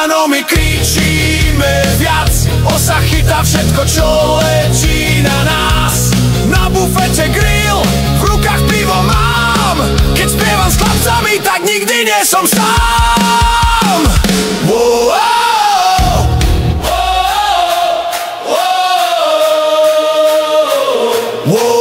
Áno, my kričíme viac, osa chytá všetko, čo letí na nás. Na bufete grill, v rukách pivo mám. Keď spievam s chlapcami, tak nikdy nie som sám. Wow. Whoa.